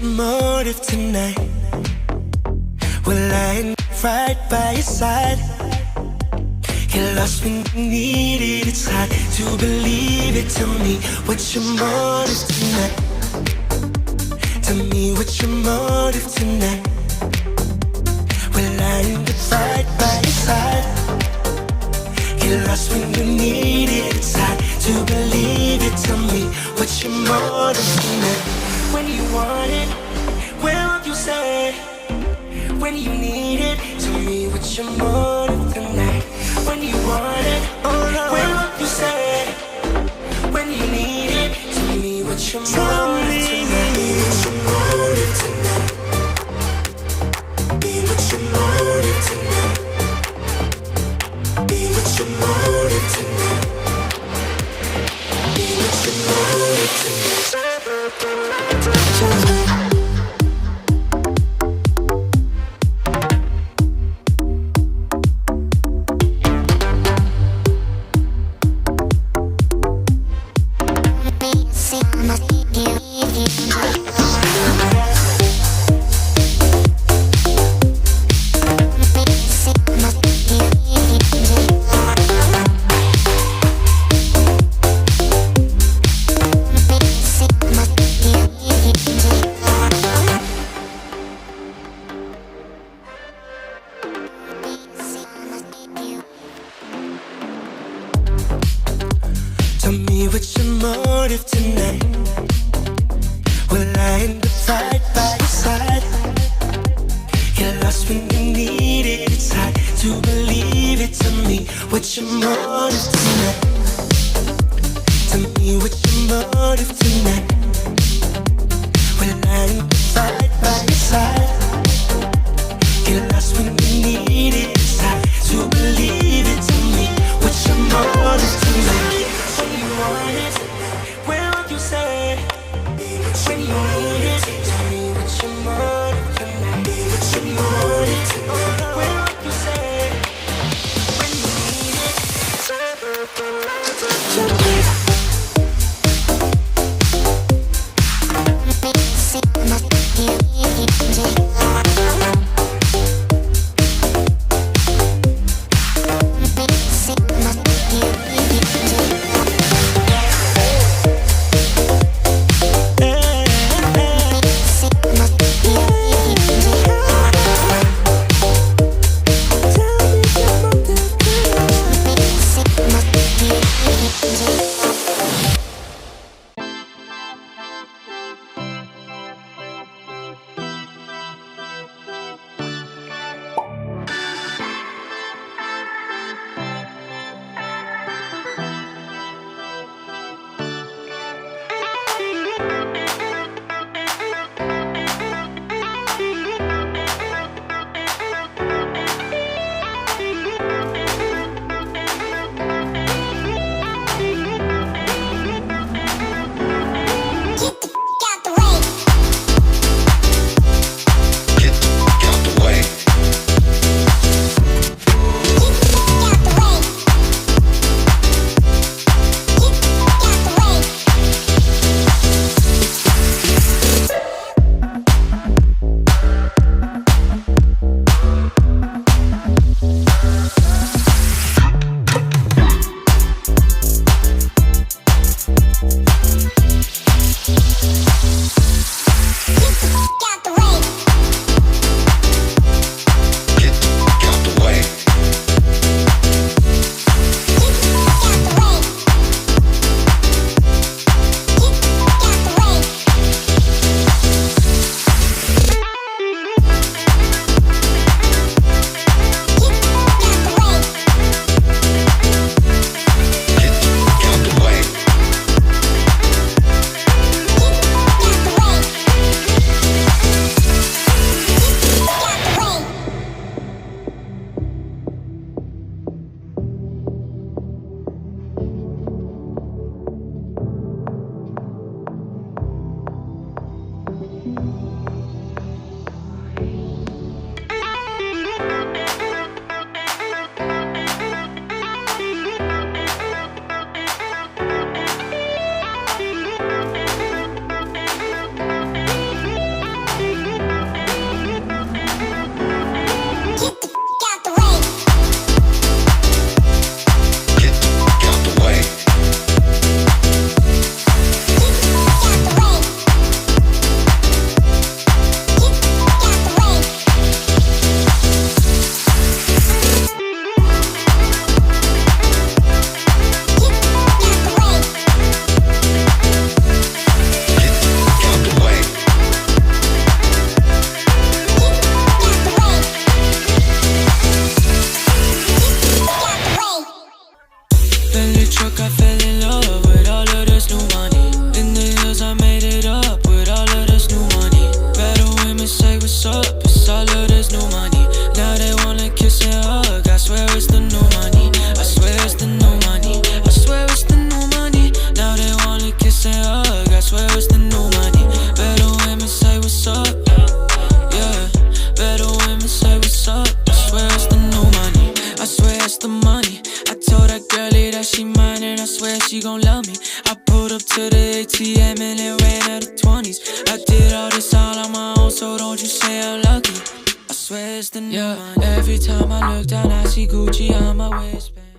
your motive tonight? Well, lying right by your side. You're lost when you need it. It's hard to believe it. Tell me what's your motive tonight? Tell me what's your motive tonight? We're lying right by your side. You're lost when you need it. It's hard to believe it. Tell me what's your motive tonight? When you want it, where won't you say? When you need it, tell me what's your motive tonight? When you want it, where won't you say? When you need it, tell me what's your motive tonight? What's your motive tonight? Be what's your motive tonight? Be what's your motive tonight? Be what's your motive tonight? Tell me what's your motive tonight? We're lying right by your side. You're lost when you need it. It's hard to believe it. Tell me what's your motive tonight? Tell me what's your motive tonight? We're lying right by your side. You're lost when you need it. It's hard to believe it. Tell me what's your motive tonight? Where would you say? When you need it, tell me what's your motive tonight? What's your motive tonight? Where would you say? When you need it? what's up, it's all of this new money. Now they wanna kiss and hug, I swear it's the new money. I swear it's the new money. I swear it's the new money. Now they wanna kiss and hug, I swear it's the new money. Better women say what's up, yeah. Better women say what's up, I swear it's the new money. I swear it's the money. I told that girlie that she mine and I swear she gon' love me. I pulled up to the ATM and it ran out of 20s. I did all this all on my own, so don't you say I'm lucky. I swear it's the new money. Every time I look down I see Gucci on my waistband.